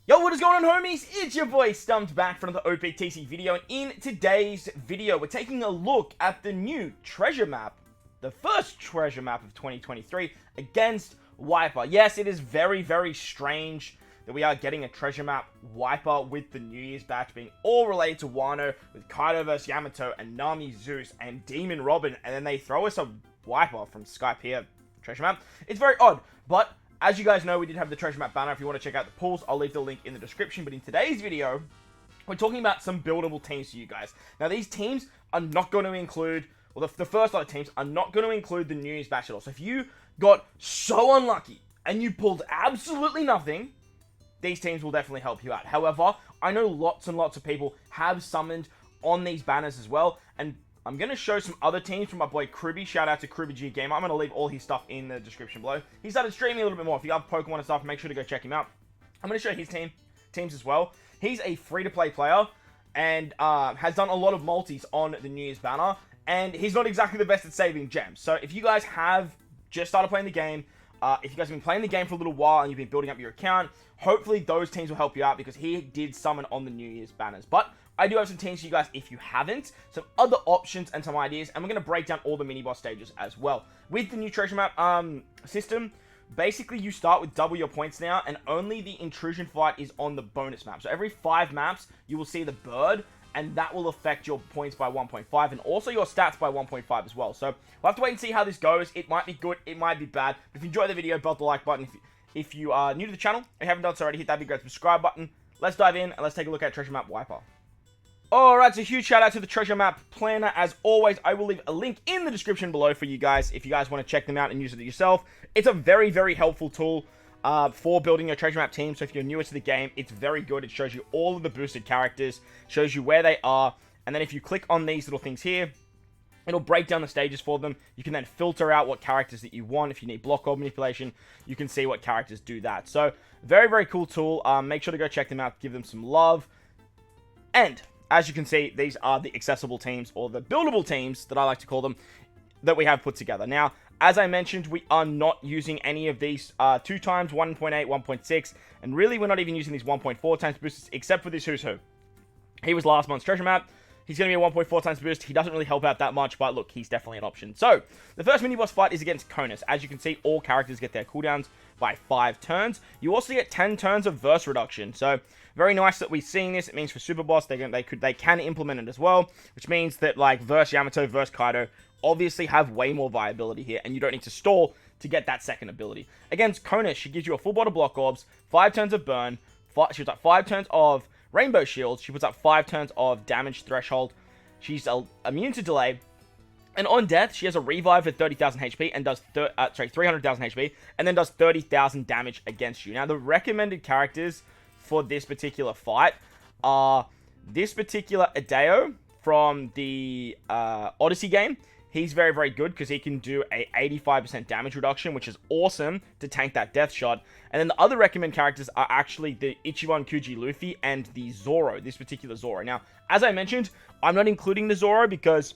Yo, what is going on, homies? It's your boy StumpD back for another OPTC video, and in today's video, we're taking a look at the new treasure map, the first treasure map of 2023 against WIPER. Yes, it is very, very strange that we are getting a treasure map WIPER with the New Year's batch being all related to Wano, with Kaido vs Yamato and Nami Zeus and Demon Robin, and then they throw us a WIPER from Skype here treasure map. It's very odd, but as you guys know, we did have the treasure map banner. If you want to check out the pools, I'll leave the link in the description. But in today's video, we're talking about some buildable teams for you guys. Now, these teams are not going to include, well, the first lot of teams are not going to include the New Year's batch at all. So if you got so unlucky and you pulled absolutely nothing, these teams will definitely help you out. However, I know lots and lots of people have summoned on these banners as well, and I'm going to show some other teams from my boy Krooby. Shout out to Krooby G Gamer. I'm going to leave all his stuff in the description below. He started streaming a little bit more. If you love Pokemon and stuff, make sure to go check him out. I'm going to show his teams as well. He's a free-to-play player and has done a lot of multis on the New Year's banner. And he's not exactly the best at saving gems. So if you guys have just started playing the game, if you guys have been playing the game for a little while and you've been building up your account, hopefully those teams will help you out because he did summon on the New Year's banners. But I do have some teams for you guys if you haven't, some other options and some ideas, and we're going to break down all the mini-boss stages as well. With the new treasure map system, basically you start with double your points now, and only the intrusion fight is on the bonus map. So every 5 maps, you will see the bird, and that will affect your points by 1.5, and also your stats by 1.5 as well. So we'll have to wait and see how this goes. It might be good, it might be bad. But if you enjoyed the video, belt the like button. If you are new to the channel, and you haven't done so already, hit that big red subscribe button. Let's dive in, and let's take a look at treasure map WIPER. Alright, so huge shout out to the treasure map planner. As always, I will leave a link in the description below for you guys if you guys want to check them out and use it yourself. It's a very, very helpful tool for building your treasure map team. So if you're newer to the game, it's very good. It shows you all of the boosted characters, shows you where they are, and then if you click on these little things here, it'll break down the stages for them. You can then filter out what characters that you want. If you need block or manipulation, you can see what characters do that. So very, very cool tool. Make sure to go check them out, give them some love. And as you can see, these are the accessible teams, or the buildable teams, that I like to call them, that we have put together. Now, as I mentioned, we are not using any of these 2 times, 1.8, 1.6, and really we're not even using these 1.4 times boosters, except for this Who's Who. He was last month's treasure map. He's going to be a 1.4 times boost. He doesn't really help out that much, but look, he's definitely an option. So, the first mini-boss fight is against Conis. As you can see, all characters get their cooldowns by 5 turns. You also get 10 turns of verse reduction. So, very nice that we're seeing this. It means for Super Boss, they can implement it as well, which means that, like, verse Yamato, verse Kaido obviously have way more viability here, and you don't need to stall to get that second ability. Against Conis, she gives you a full bottle block orbs, 5 turns of burn, she puts up 5 turns of rainbow shields, she puts up 5 turns of damage threshold, she's immune to delay, and on death, she has a revive at 30,000 HP and does 300,000 HP, and then does 30,000 damage against you. Now, the recommended characters for this particular fight are this particular Adeo from the Odyssey game. He's very, very good because he can do a 85% damage reduction, which is awesome to tank that death shot. And then the other recommend characters are actually the Ichiban Kuji Luffy and the Zoro, this particular Zoro. Now, as I mentioned, I'm not including the Zoro because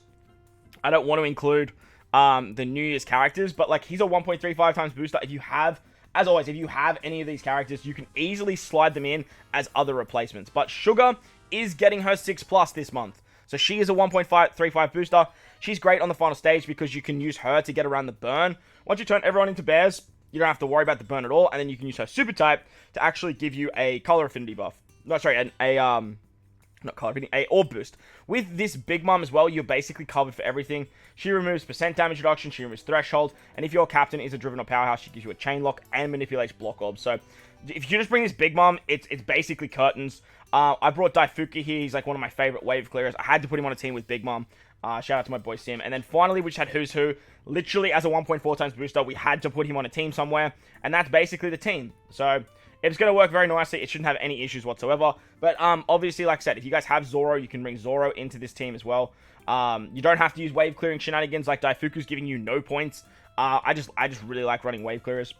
I don't want to include the New Year's characters, but like he's a 1.35 times booster. If you have, as always, if you have any of these characters, you can easily slide them in as other replacements. But Sugar is getting her 6+ this month. So she is a 1.35 booster. She's great on the final stage because you can use her to get around the burn. Once you turn everyone into bears, you don't have to worry about the burn at all. And then you can use her super type to actually give you a color affinity buff. No, sorry, not color affinity, a orb boost. With this Big Mom as well, you're basically covered for everything. She removes percent damage reduction, she removes threshold, and if your captain is a driven or powerhouse, she gives you a chain lock and manipulates block orbs. So if you just bring this Big Mom, it's basically curtains. I brought Daifuku here. He's like one of my favorite wave clearers. I had to put him on a team with Big Mom. Shout out to my boy Sim. And then finally, we just had Who's Who. Literally, as a 1.4 times booster, we had to put him on a team somewhere. And that's basically the team. So it's going to work very nicely. It shouldn't have any issues whatsoever. But obviously, like I said, if you guys have Zoro, you can bring Zoro into this team as well. You don't have to use wave clearing shenanigans like Daifuku's giving you no points. I just really like running wave clearers.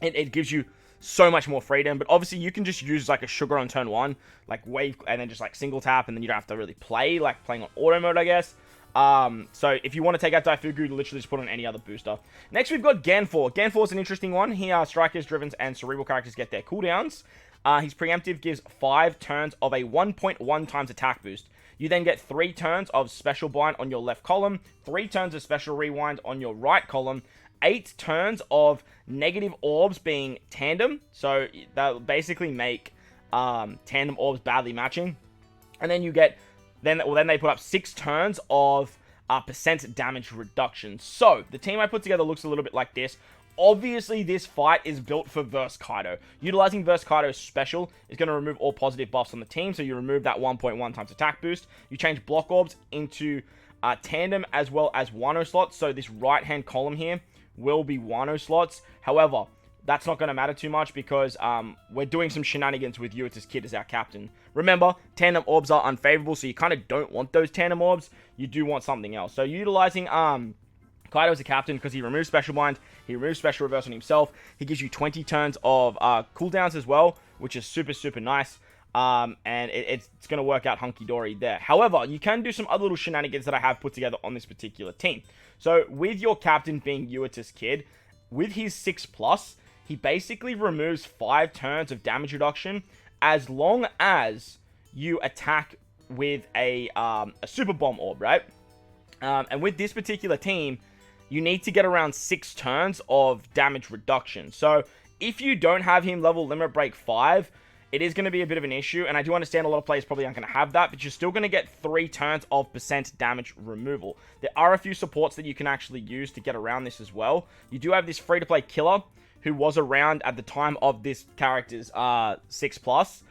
It gives you so much more freedom, but obviously you can just use like a Sugar on turn 1, like wave, and then just like single tap, and then you don't have to really play, like playing on auto mode, I guess. So if you want to take out Daifuku, literally just put on any other booster. Next, we've got Ganfor. Ganfor's an interesting one. Here, Strikers, Drivens, and Cerebral characters get their cooldowns. His preemptive gives 5 turns of a 1.1 times attack boost. You then get 3 turns of special bind on your left column, 3 turns of special rewind on your right column, 8 turns of negative orbs being tandem, so that'll basically make tandem orbs badly matching. And then you get, then they put up 6 turns of percent damage reduction. So the team I put together looks a little bit like this. Obviously, this fight is built for Verse Kaido. Utilizing Verse Kaido's special is going to remove all positive buffs on the team, so you remove that 1.1 times attack boost. You change block orbs into tandem as well as Wano slots, so this right-hand column here will be Wano slots. However, that's not going to matter too much because we're doing some shenanigans with Yuita's Kid as our captain. Remember, tandem orbs are unfavorable, so you kind of don't want those tandem orbs. You do want something else. So utilizing Kaido as a captain because he removes special bind, he removes special reverse on himself. He gives you 20 turns of cooldowns as well, which is super, super nice. And it's going to work out hunky-dory there. However, you can do some other little shenanigans that I have put together on this particular team. So with your captain being Yuita's Kid, with his 6+, he basically removes 5 turns of damage reduction as long as you attack with a super bomb orb, right? And with this particular team, you need to get around 6 turns of damage reduction. So if you don't have him level limit break 5, it is going to be a bit of an issue, and I do understand a lot of players probably aren't going to have that, but you're still going to get 3 turns of percent damage removal. There are a few supports that you can actually use to get around this as well. You do have this free-to-play killer, who was around at the time of this character's 6+.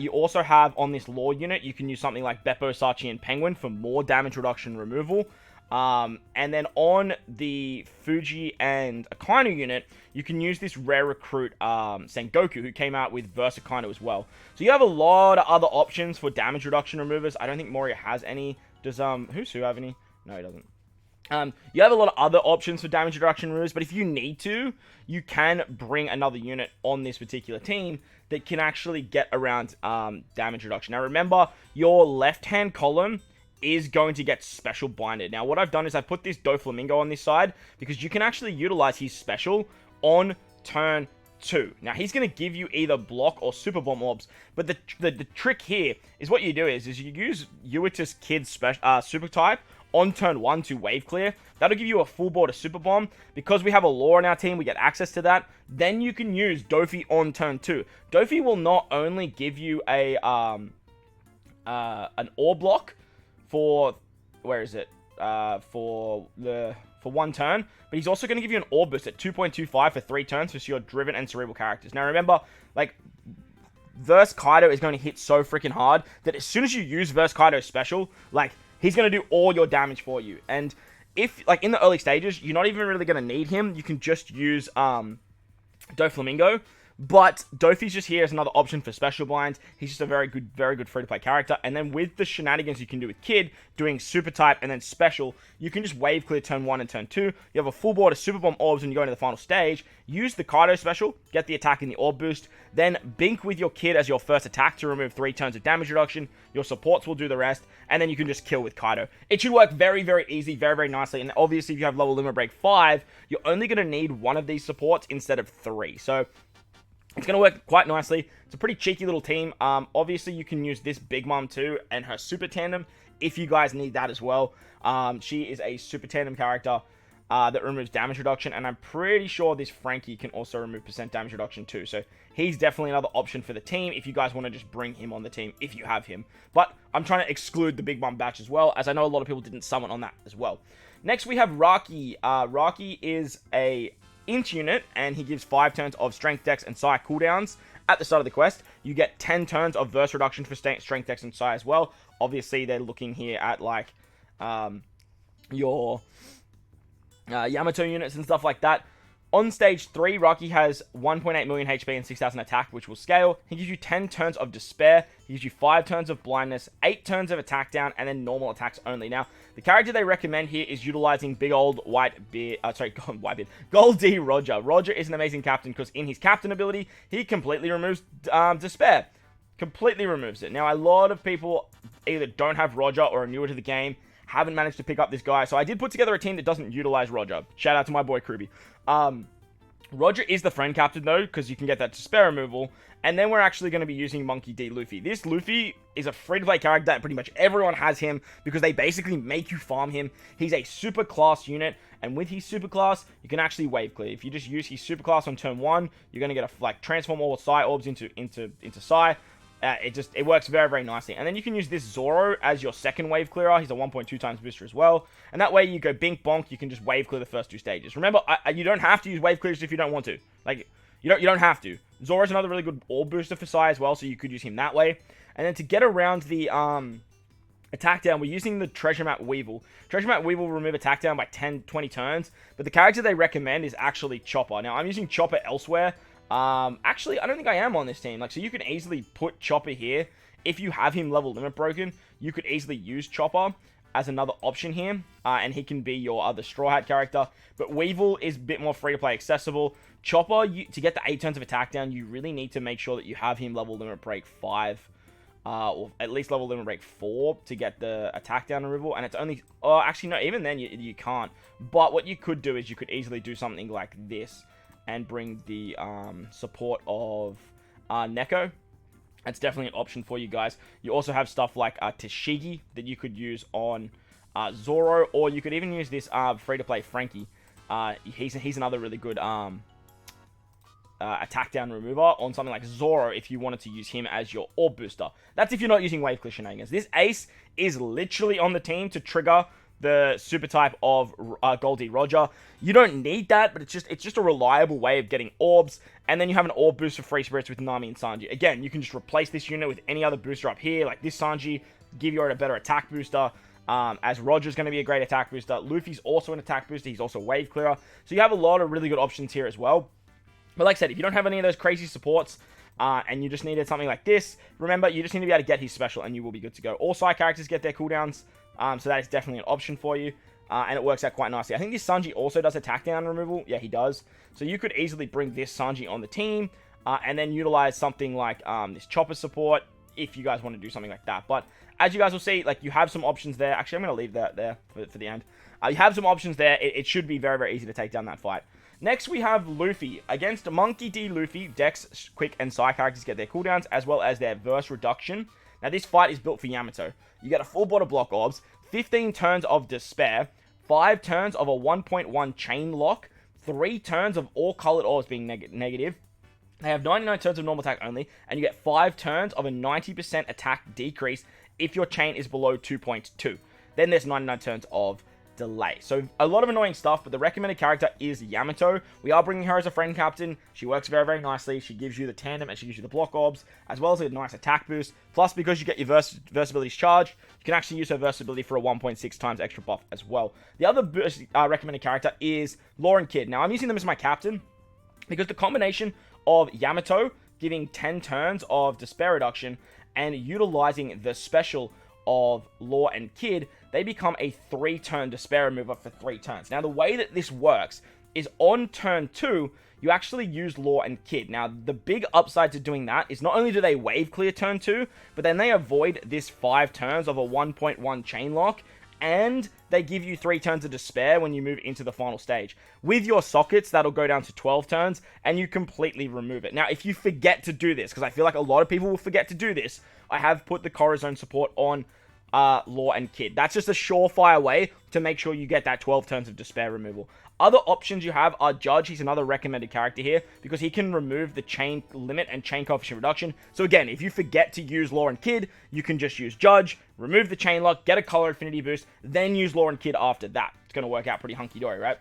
You also have, on this lore unit, you can use something like Beppo, Sachi, and Penguin for more damage reduction removal. And then on the Fuji and Akainu unit, you can use this rare recruit, Sengoku, who came out with Verse Akainu as well. So you have a lot of other options for damage reduction removers. I don't think Moria has any. Does, Husu have any? No, he doesn't. You have a lot of other options for damage reduction removers, but if you need to, you can bring another unit on this particular team that can actually get around, damage reduction. Now remember, your left-hand column is going to get special binded. Now, what I've done is I've put this Doflamingo on this side because you can actually utilize his special on turn 2. Now, he's going to give you either block or super bomb orbs, but the trick here is what you do is you use Yuita's Kid's super type on turn 1 to wave clear. That'll give you a full board of super bomb. Because we have a lore in our team, we get access to that. Then you can use Dofi on turn 2. Dofi will not only give you a an ore block for, where is it? For 1 turn, but he's also going to give you an orb boost at 2.25 for 3 turns for your driven and cerebral characters. Now remember, like, Verse Kaido is going to hit so freaking hard that as soon as you use Verse Kaido's special, like, he's going to do all your damage for you. And if, like, in the early stages, you're not even really going to need him. You can just use Doflamingo. But Dofi's just here as another option for special blinds. He's just a very good free-to-play character. And then with the shenanigans you can do with Kid, doing super type and then special, you can just wave clear turn 1 and turn 2. You have a full board of super bomb orbs when you go into the final stage. Use the Kaido special, get the attack and the orb boost. Then Bink with your Kid as your first attack to remove 3 turns of damage reduction. Your supports will do the rest. And then you can just kill with Kaido. It should work very, very easy, very, very nicely. And obviously if you have level limit break 5, you're only going to need 1 of these supports instead of 3. So it's going to work quite nicely. It's a pretty cheeky little team. Obviously, you can use this Big Mom too and her Super Tandem if you guys need that as well. She is a Super Tandem character that removes damage reduction, and I'm pretty sure this Frankie can also remove percent damage reduction too. So he's definitely another option for the team if you guys want to just bring him on the team if you have him. But I'm trying to exclude the Big Mom batch as well, as I know a lot of people didn't summon on that as well. Next, we have Raki. Raki is a Int unit, and he gives 5 turns of Strength, Dex, and Psi cooldowns at the start of the quest. You get 10 turns of Verse reduction for Strength, Dex, and Psi as well. Obviously, they're looking here at, like, your Yamato units and stuff like that. On stage 3, Raki has 1.8 million HP and 6,000 attack, which will scale. He gives you 10 turns of Despair. He gives you 5 turns of Blindness, 8 turns of Attack Down, and then normal attacks only. Now, the character they recommend here is utilizing big old Gold D Roger. Roger is an amazing captain because in his captain ability, he completely removes Despair. Completely removes it. Now, a lot of people either don't have Roger or are newer to the game, haven't managed to pick up this guy. So I did put together a team that doesn't utilize Roger. Shout out to my boy Krooby. Roger is the friend captain though, because you can get that despair removal. And then we're actually going to be using Monkey D. Luffy. This Luffy is a free-to-play character that pretty much everyone has him because they basically make you farm him. He's a super class unit, and with his super class, you can actually wave clear. If you just use his super class on turn 1, you're going to get a transform all Psy orbs into Psy. It works very, very nicely. And then you can use this Zoro as your second wave clearer. He's a 1.2 times booster as well. And that way you go bink bonk, you can just wave clear the first 2 stages. Remember, you don't have to use wave clears if you don't want to. Like, you don't have to. Zoro's another really good orb booster for Psy as well, so you could use him that way. And then to get around the attack down, we're using the Treasure Map Weevil. Treasure Map Weevil will remove attack down by 10, 20 turns, but the character they recommend is actually Chopper. Now, I'm using Chopper elsewhere. Actually, I don't think I am on this team. Like, so you can easily put Chopper here. If you have him level limit broken, you could easily use Chopper as another option here, and he can be your other Straw Hat character. But Weevil is a bit more free-to-play accessible. Chopper, to get the 8 turns of attack down, you really need to make sure that you have him level limit break 5, or at least level limit break 4 to get the attack down removal. And it's only, oh, actually no, even then you can't. But what you could do is you could easily do something like this and bring the support of Neko. That's definitely an option for you guys. You also have stuff like Tashigi that you could use on Zoro, or you could even use this free-to-play Frankie. He's another really good attack down remover on something like Zoro if you wanted to use him as your orb booster. That's if you're not using wave clear shenanigans. This ace is literally on the team to trigger the super type of Goldie Roger. You don't need that, but it's just a reliable way of getting orbs. And then you have an orb boost for free spirits with Nami and Sanji. Again, you can just replace this unit with any other booster up here, like this Sanji, give you a better attack booster. As Roger's going to be a great attack booster. Luffy's also an attack booster. He's also wave clearer. So you have a lot of really good options here as well. But like I said, if you don't have any of those crazy supports, and you just needed something like this, remember, you just need to be able to get his special, and you will be good to go. All side characters get their cooldowns, so that is definitely an option for you, and it works out quite nicely. I think this Sanji also does attack down removal. Yeah, he does. So you could easily bring this Sanji on the team, and then utilize something like this Chopper support, if you guys want to do something like that. But as you guys will see, like, you have some options there. Actually, I'm going to leave that there for the end. You have some options there. It should be very, very easy to take down that fight. Next, we have Luffy. Against Monkey D. Luffy, Dex, Quick, and Psy characters get their cooldowns, as well as their verse reduction. Now, this fight is built for Yamato. You get a full bot of block orbs, 15 turns of despair, 5 turns of a 1.1 chain lock, 3 turns of all colored orbs being negative. They have 99 turns of normal attack only, and you get 5 turns of a 90% attack decrease if your chain is below 2.2. Then there's 99 turns of delay. So a lot of annoying stuff, but the recommended character is Yamato. We are bringing her as a friend captain. She works very, very nicely. She gives you the tandem and she gives you the block orbs, as well as a nice attack boost. Plus, because you get your versabilities charged, you can actually use her versatility for a 1.6 times extra buff as well. The other recommended character is Law and Kid. Now, I'm using them as my captain because the combination of Yamato giving 10 turns of despair reduction and utilizing the special of Law and Kid, they become a 3-turn despair remover for 3 turns. Now, the way that this works is on turn 2, you actually use Law and Kid. Now, the big upside to doing that is not only do they wave clear turn 2, but then they avoid this 5 turns of a 1.1 chain lock, and they give you 3 turns of despair when you move into the final stage. With your sockets, that'll go down to 12 turns, and you completely remove it. Now, if you forget to do this, because I feel like a lot of people will forget to do this, I have put the Corazon support on Law and Kid. That's just a surefire way to make sure you get that 12 turns of despair removal. Other options you have are Judge. He's another recommended character here because he can remove the chain limit and chain coefficient reduction. So again, if you forget to use Law and Kid, you can just use Judge, remove the chain lock, get a color affinity boost, then use Law and Kid after that. It's going to work out pretty hunky-dory, right?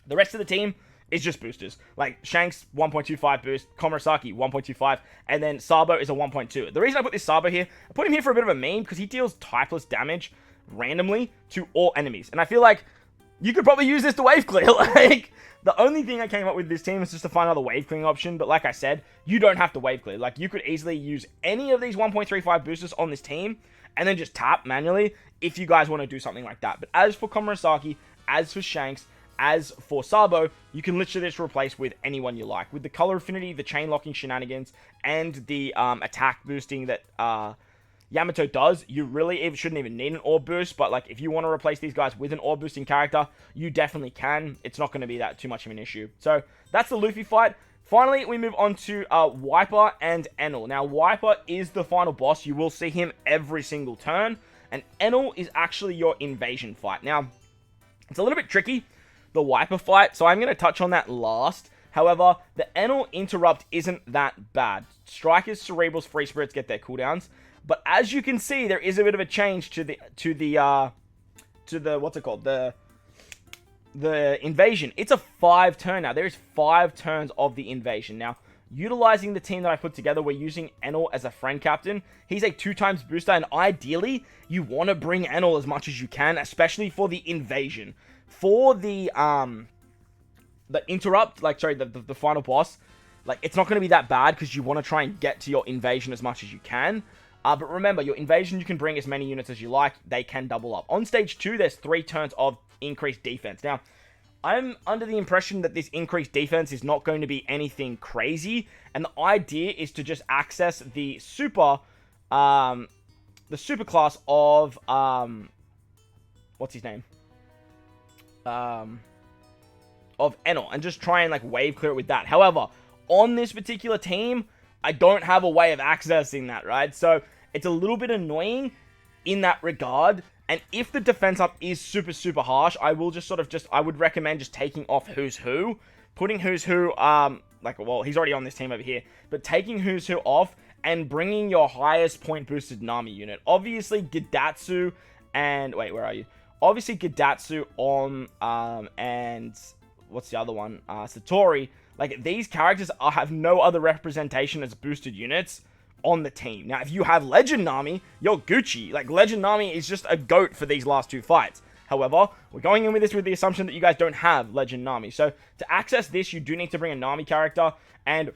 The rest of the team is just boosters. Like Shanks, 1.25 boost, Komurasaki, 1.25, and then Sabo is a 1.2. The reason I put this Sabo here, I put him here for a bit of a meme because he deals typeless damage randomly to all enemies. And I feel like you could probably use this to wave clear. Like, the only thing I came up with this team is just to find another wave clearing option. But like I said, you don't have to wave clear. Like, you could easily use any of these 1.35 boosters on this team and then just tap manually if you guys want to do something like that. But as for Komurasaki, as for Shanks, as for Sabo, you can literally just replace with anyone you like. With the color affinity, the chain locking shenanigans, and the attack boosting that Yamato does. You really shouldn't even need an orb boost, but like if you want to replace these guys with an orb boosting character, you definitely can. It's not going to be that too much of an issue. So that's the Luffy fight. Finally, we move on to Wyper and Enel. Now, Wyper is the final boss. You will see him every single turn, and Enel is actually your invasion fight. Now, it's a little bit tricky, the Wyper fight, so I'm going to touch on that last. However, the Enel interrupt isn't that bad. Strikers, Cerebrals, Free Spirits get their cooldowns. But as you can see, there is a bit of a change to the what's it called? The invasion. It's a 5-turn now. There's 5 turns of the invasion. Now, utilizing the team that I put together, we're using Enel as a friend captain. He's a 2x booster, and ideally, you want to bring Enel as much as you can, especially for the invasion. For the interrupt, the final boss, like, it's not going to be that bad because you want to try and get to your invasion as much as you can. But remember, your invasion, you can bring as many units as you like. They can double up. On stage 2, there's 3 turns of increased defense. Now, I'm under the impression that this increased defense is not going to be anything crazy. And the idea is to just access the super class of, what's his name? Of Enel. And just try and, like, wave clear it with that. However, on this particular team, I don't have a way of accessing that, right? So, it's a little bit annoying in that regard. And if the defense up is super, super harsh, I will I would recommend just taking off Who's Who. Putting Who's Who, well, he's already on this team over here. But taking Who's Who off and bringing your highest point boosted Nami unit. Obviously, Gidatsu and... Wait, where are you? Obviously, Gidatsu and... What's the other one? Satori. Like, these characters have no other representation as boosted units on the team. Now, if you have Legend Nami, you're Gucci. Like, Legend Nami is just a goat for these last 2 fights. However, we're going in with this with the assumption that you guys don't have Legend Nami. So, to access this, you do need to bring a Nami character. And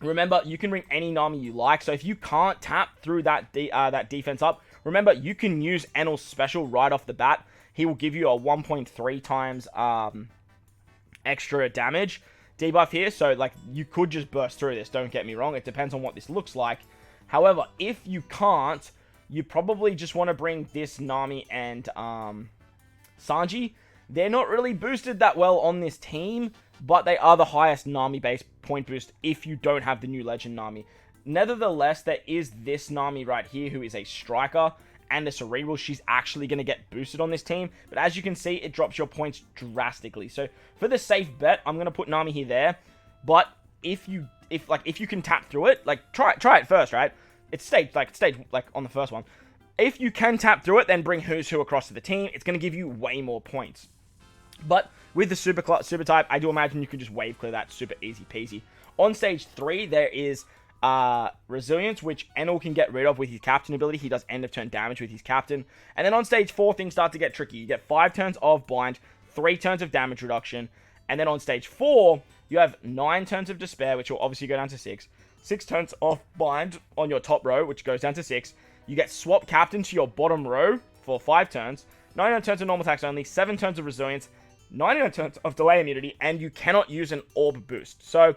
remember, you can bring any Nami you like. So, if you can't tap through that defense up, remember, you can use Enel's special right off the bat. He will give you a 1.3 times extra damage debuff here, so like you could just burst through this, don't get me wrong, it depends on what this looks like. However, if you can't, you probably just want to bring this Nami and Sanji. They're not really boosted that well on this team, but they are the highest Nami based point boost if you don't have the new Legend Nami. Nevertheless, there is this Nami right here who is a striker and a cerebral. She's actually going to get boosted on this team, but as you can see, it drops your points drastically. So for the safe bet, I'm going to put Nami here there, but if you can tap through it, like try it first, right? It's staged on the first one. If you can tap through it, then bring Who's Who across to the team. It's going to give you way more points. But with the super type, I do imagine you can just wave clear that super easy peasy. On stage 3, there is Resilience, which Enel can get rid of with his captain ability. He does end of turn damage with his captain. And then on stage 4, things start to get tricky. You get 5 turns of bind, 3 turns of damage reduction. And then on stage 4, you have 9 turns of despair, which will obviously go down to 6. 6 turns of bind on your top row, which goes down to 6. You get swap captain to your bottom row for 5 turns. 99 turns of normal attacks only, 7 turns of resilience, 99 turns of delay immunity, and you cannot use an orb boost. So,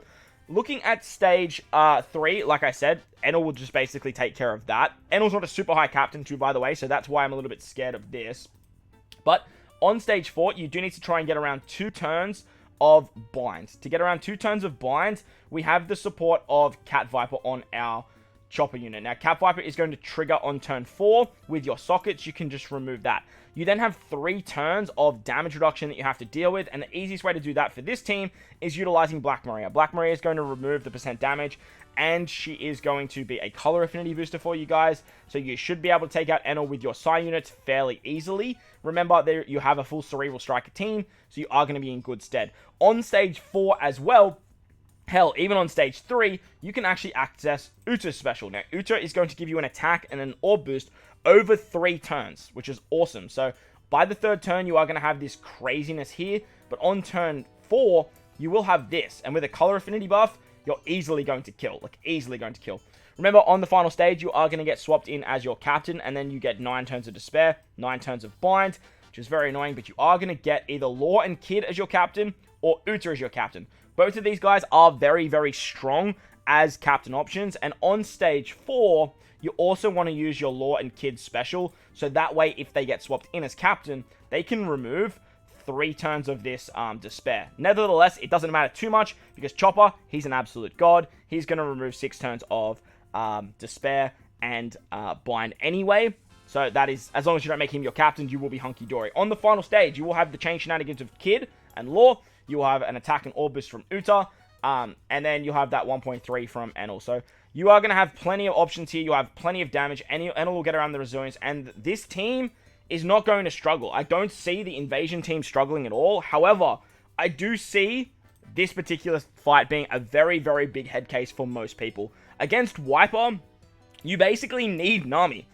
looking at stage 3, like I said, Enel will just basically take care of that. Enel's not a super high captain too, by the way, so that's why I'm a little bit scared of this. But on stage 4, you do need to try and get around 2 turns of bind. To get around 2 turns of bind, we have the support of Cat Viper on our chopper unit. Now, Cat Viper is going to trigger on turn 4 with your sockets. You can just remove that. You then have 3 turns of damage reduction that you have to deal with, and the easiest way to do that for this team is utilizing Black Maria. Black Maria is going to remove the percent damage, and she is going to be a color affinity booster for you guys, so you should be able to take out Enel with your Psy units fairly easily. Remember, there you have a full Cerebral Striker team, so you are going to be in good stead. On stage 4 as well, hell, even on stage 3, you can actually access Uta's special. Now, Uta is going to give you an attack and an orb boost over 3 turns, which is awesome. So, by the 3rd turn, you are going to have this craziness here, but on turn 4, you will have this, and with a color affinity buff, you're easily going to kill, Remember, on the final stage, you are going to get swapped in as your captain, and then you get 9 turns of despair, 9 turns of bind, which is very annoying, but you are going to get either Law and Kid as your captain, or Uta as your captain. Both of these guys are very, very strong as captain options. And on stage 4, you also want to use your Law and Kid special, so that way if they get swapped in as captain, they can remove 3 turns of this Despair. Nevertheless, it doesn't matter too much, because Chopper, he's an absolute god. He's going to remove 6 turns of Despair and Bind anyway. So that is, as long as you don't make him your captain, you will be hunky-dory. On the final stage, you will have the chain shenanigans of Kid and Law. You will have an attack and orb boost from Uta. And then you'll have that 1.3 from Enel. So you are going to have plenty of options here. You have plenty of damage. Enel will get around the resilience. And this team is not going to struggle. I don't see the invasion team struggling at all. However, I do see this particular fight being a very, very big head case for most people. Against Wyper, you basically need Nami.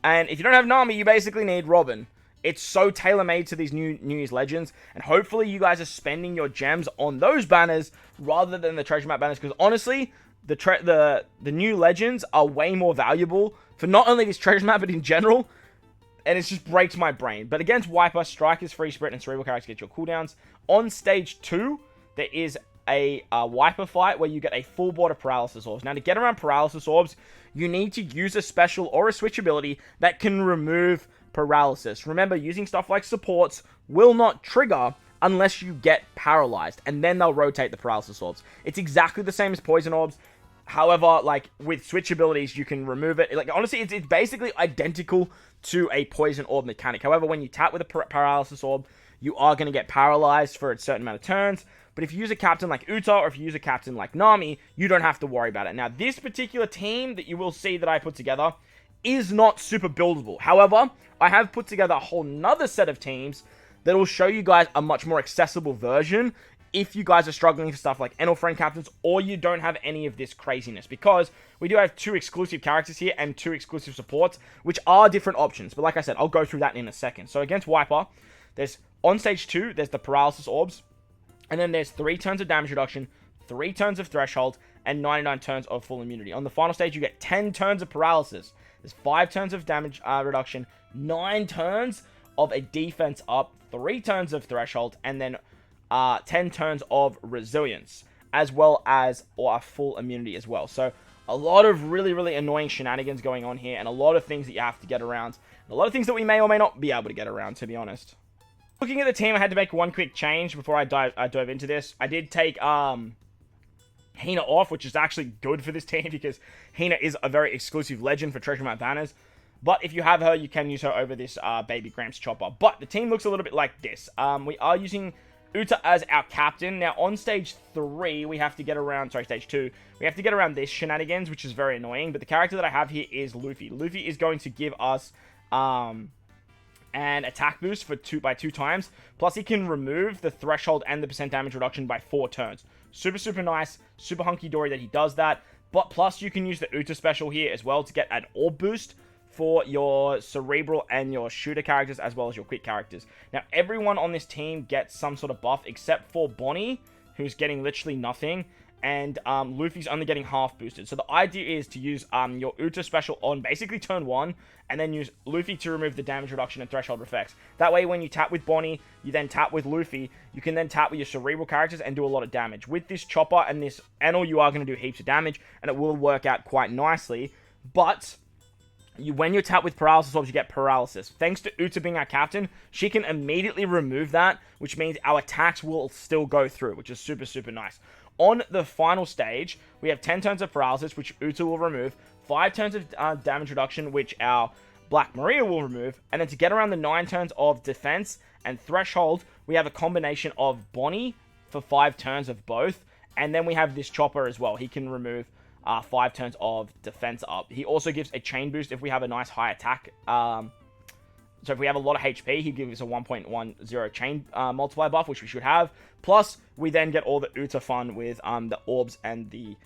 And if you don't have Nami, you basically need Robin. It's so tailor-made to these New Year's Legends, and hopefully you guys are spending your gems on those banners rather than the treasure map banners, because honestly, the new Legends are way more valuable for not only this treasure map, but in general, and it just breaks my brain. But against Wyper, Strikers, Free Spirit, and Cerebral characters get your cooldowns. On stage 2, there is a Wyper fight where you get a full board of Paralysis Orbs. Now, to get around Paralysis Orbs, you need to use a special or a switch ability that can remove paralysis. Remember, using stuff like supports will not trigger unless you get paralyzed, and then they'll rotate the Paralysis Orbs. It's exactly the same as Poison Orbs. However, like, with switch abilities, you can remove it. Like, honestly, it's basically identical to a Poison Orb mechanic. However, when you tap with a Paralysis Orb, you are going to get paralyzed for a certain amount of turns. But if you use a captain like Uta, or if you use a captain like Nami, you don't have to worry about it. Now, this particular team that you will see that I put together is not super buildable. However, I have put together a whole nother set of teams that will show you guys a much more accessible version if you guys are struggling for stuff like Enel Friend Captains, or you don't have any of this craziness, because we do have 2 exclusive characters here and 2 exclusive supports, which are different options. But like I said, I'll go through that in a second. So against Wyper, there's, on stage 2, there's the Paralysis Orbs, and then there's 3 turns of damage reduction, 3 turns of Threshold, and 99 turns of full immunity. On the final stage, you get 10 turns of Paralysis. There's 5 turns of damage reduction, 9 turns of a defense up, 3 turns of Threshold, and then 10 turns of Resilience, as well as a full immunity as well. So a lot of really, really annoying shenanigans going on here, and a lot of things that you have to get around, and a lot of things that we may or may not be able to get around, to be honest. Looking at the team, I had to make one quick change before I dove into this. I did take Hina off, which is actually good for this team, because Hina is a very exclusive legend for treasure map banners. But if you have her, you can use her over this Baby Gramps Chopper. But the team looks a little bit like this. We are using Uta as our captain. Now, on stage 3, we have to get around... Sorry, stage 2. We have to get around this shenanigans, which is very annoying. But the character that I have here is Luffy. Luffy is going to give us an attack boost for 2 times. Plus, he can remove the threshold and the percent damage reduction by 4 turns. Super, super nice. Super hunky-dory that he does that. But plus, you can use the Uta special here as well to get an orb boost for your Cerebral and your Shooter characters, as well as your Quick characters. Now, everyone on this team gets some sort of buff, except for Bonnie, who's getting literally nothing, and Luffy's only getting half boosted. So the idea is to use your Uta special on basically turn 1, and then use Luffy to remove the damage reduction and threshold effects. That way, when you tap with Bonnie, you then tap with Luffy, you can then tap with your Cerebral characters and do a lot of damage. With this Chopper and this Enel, you are going to do heaps of damage, and it will work out quite nicely, but... when you tap with Paralysis Orbs, you get Paralysis. Thanks to Uta being our captain, she can immediately remove that, which means our attacks will still go through, which is super, super nice. On the final stage, we have 10 turns of Paralysis, which Uta will remove, 5 turns of damage reduction, which our Black Maria will remove, and then to get around the 9 turns of Defense and Threshold, we have a combination of Bonnie for 5 turns of both, and then we have this Chopper as well. He can remove 5 turns of defense up. He also gives a chain boost if we have a nice high attack. So if we have a lot of HP, he gives us a 1.10 chain multiplier buff, which we should have. Plus, we then get all the Uta fun with the orbs and the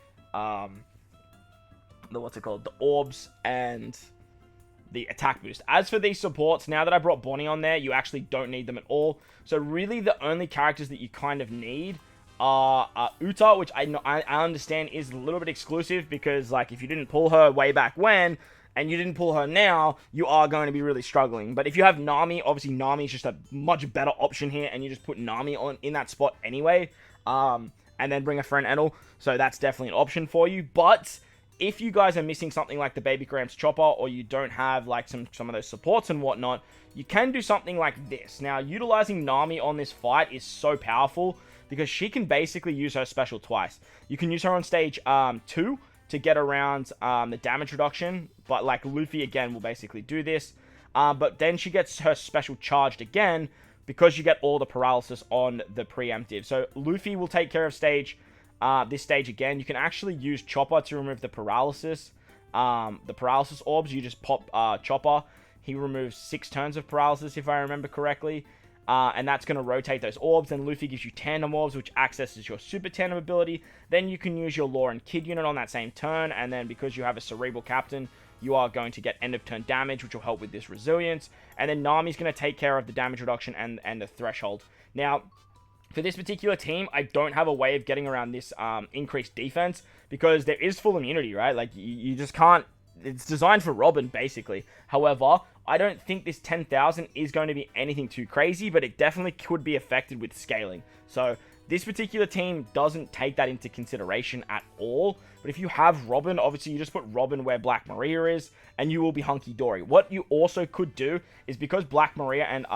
what's it called? The orbs and the attack boost. As for these supports, now that I brought Bonnie on there, you actually don't need them at all. So really, the only characters that you kind of need Uta, which I understand is a little bit exclusive, because like if you didn't pull her way back when and you didn't pull her now, you are going to be really struggling. But if you have Nami, obviously Nami is just a much better option here, and you just put Nami on in that spot anyway. And and then bring a friend Enel. So that's definitely an option for you. But if you guys are missing something like the Baby Gramps Chopper, or you don't have like some of those supports and whatnot, you can do something like this. Now, utilizing Nami on this fight is so powerful because she can basically use her special twice. You can use her on stage 2 to get around the damage reduction, but like Luffy again will basically do this. But then she gets her special charged again because you get all the paralysis on the preemptive. So Luffy will take care of this stage again. You can actually use Chopper to remove the paralysis orbs. You just pop Chopper. He removes 6 turns of paralysis, if I remember correctly. And that's going to rotate those orbs. And Luffy gives you tandem orbs, which accesses your super tandem ability. Then you can use your Law and Kid unit on that same turn. And then because you have a Cerebral Captain, you are going to get end of turn damage, which will help with this resilience. And then Nami's going to take care of the damage reduction and the threshold. Now, for this particular team, I don't have a way of getting around this increased defense because there is full immunity, right? Like, you just can't... It's designed for Robin, basically. However, I don't think this 10,000 is going to be anything too crazy, but it definitely could be affected with scaling. So, this particular team doesn't take that into consideration at all. But if you have Robin, obviously you just put Robin where Black Maria is, and you will be hunky-dory. What you also could do is because Black Maria and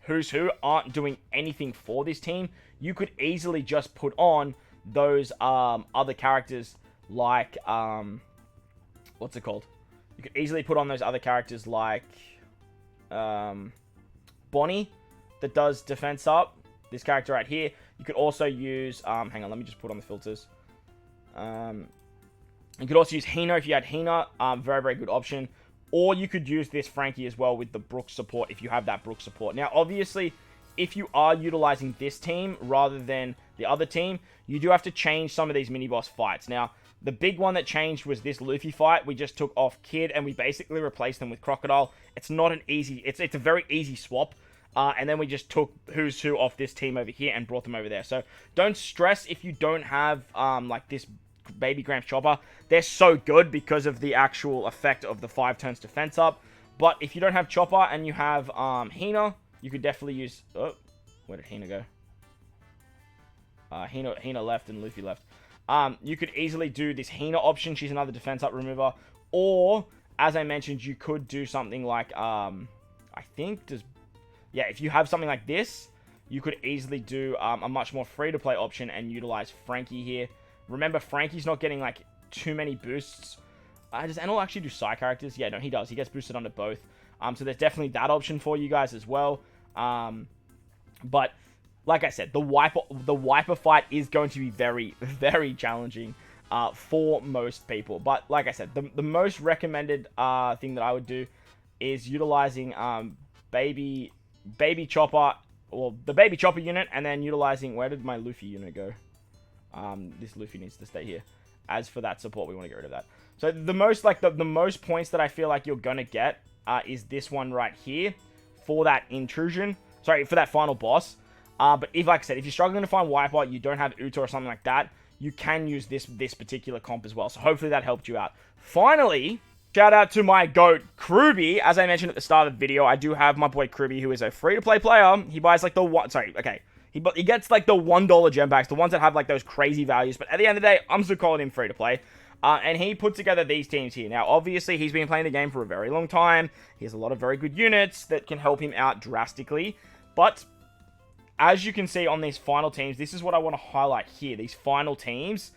Who's Who aren't doing anything for this team, you could easily just put on those other characters like... what's it called? You could easily put on those other characters like Bonnie that does defense up. This character right here. You could also use... hang on, let me just put on the filters. You could also use Hina if you had Hina. Very, very good option. Or you could use this Frankie as well with the Brook support if you have that Brook support. Now, obviously, if you are utilizing this team rather than the other team, you do have to change some of these mini-boss fights. Now, the big one that changed was this Luffy fight. We just took off Kid and we basically replaced them with Crocodile. It's not an easy... It's a very easy swap. And then we just took Who's Who off this team over here and brought them over there. So don't stress if you don't have like this Baby Gramps Chopper. They're so good because of the actual effect of the 5 turns defense up. But if you don't have Chopper and you have Hina, you could definitely use... Oh, where did Hina go? Hina left and Luffy left. You could easily do this Hina option. She's another defense up remover. Or, as I mentioned, you could do something like... I think there's... Yeah, if you have something like this, you could easily do a much more free-to-play option and utilize Frankie here. Remember, Frankie's not getting, like, too many boosts. Does Enel actually do side characters? Yeah, no, he does. He gets boosted under both. So there's definitely that option for you guys as well. But, like I said, the Wyper fight is going to be very, very challenging for most people. But, like I said, the most recommended thing that I would do is utilizing Baby Chopper, well, the Baby Chopper unit, and then utilizing... Where did my Luffy unit go? This Luffy needs to stay here. As for that support, we want to get rid of that. So the most, like, the most points that I feel like you're gonna get is this one right here for that intrusion. Sorry, for that final boss. But if, like I said, if you're struggling to find Wyper, you don't have Uta or something like that, you can use this particular comp as well. So hopefully that helped you out. Finally... Shout out to my GOAT, Krooby. As I mentioned at the start of the video, I do have my boy Krooby, who is a free-to-play player. He buys, like, the one... Sorry, okay. He gets, like, the $1 gem packs, the ones that have, like, those crazy values. But at the end of the day, I'm still calling him free-to-play. And he put together these teams here. Now, obviously, he's been playing the game for a very long time. He has a lot of very good units that can help him out drastically. But, as you can see on these final teams, this is what I want to highlight here. These final teams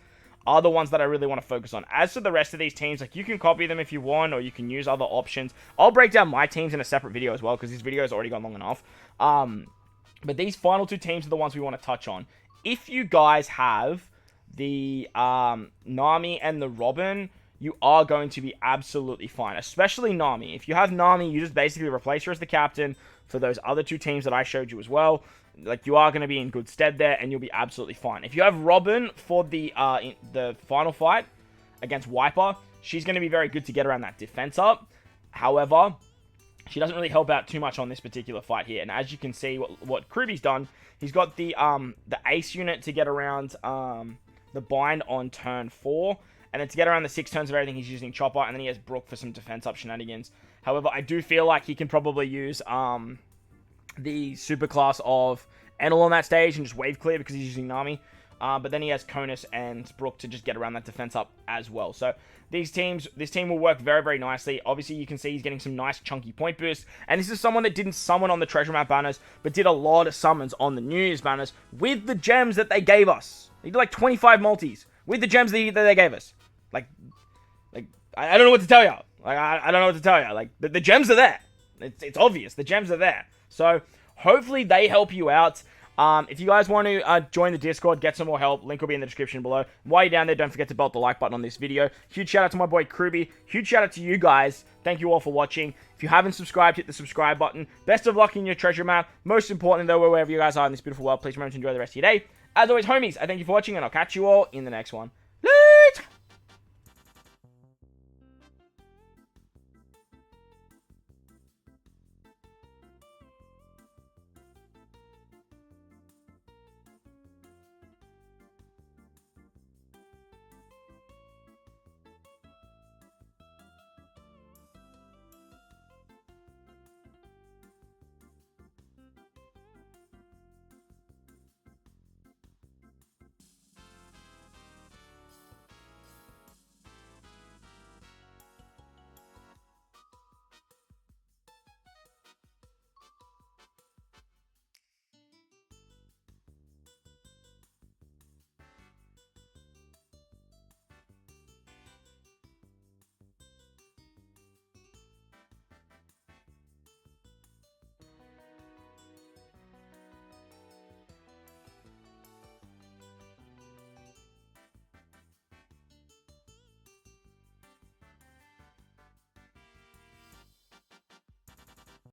are the ones that I really want to focus on. As for the rest of these teams, like, you can copy them if you want, or you can use other options. I'll break down my teams in a separate video as well, because this video has already gone long enough. But these final 2 teams are the ones we want to touch on. If you guys have the Nami and the Robin, you are going to be absolutely fine. Especially Nami. If you have Nami, you just basically replace her as the captain for those other 2 teams that I showed you as well. Like, you are going to be in good stead there, and you'll be absolutely fine. If you have Robin for the final fight against Wyper, she's going to be very good to get around that defense up. However, she doesn't really help out too much on this particular fight here. And as you can see, what Krooby's done, he's got the Ace unit to get around the bind on turn 4. And then to get around the 6 turns of everything, he's using Chopper. And then he has Brook for some defense up shenanigans. However, I do feel like he can probably use... the super class of Enel on that stage and just wave clear because he's using Nami. But then he has Conis and Brook to just get around that defense up as well. So this team will work very, very nicely. Obviously, you can see he's getting some nice chunky point boosts. And this is someone that didn't summon on the treasure map banners, but did a lot of summons on the New Year's banners with the gems that they gave us. He did like 25 multis with the gems that they gave us. Like I don't know what to tell you. Like I don't know what to tell you. Like the gems are there. It's obvious. The gems are there. So hopefully they help you out. If you guys want to join the Discord, get some more help, link will be in the description below. While you're down there, don't forget to belt the like button on this video. Huge shout out to my boy Krooby. Huge shout out to you guys. Thank you all for watching. If you haven't subscribed, hit the subscribe button. Best of luck in your treasure map. Most importantly, though, wherever you guys are in this beautiful world, please remember to enjoy the rest of your day. As always, homies, I thank you for watching, and I'll catch you all in the next one.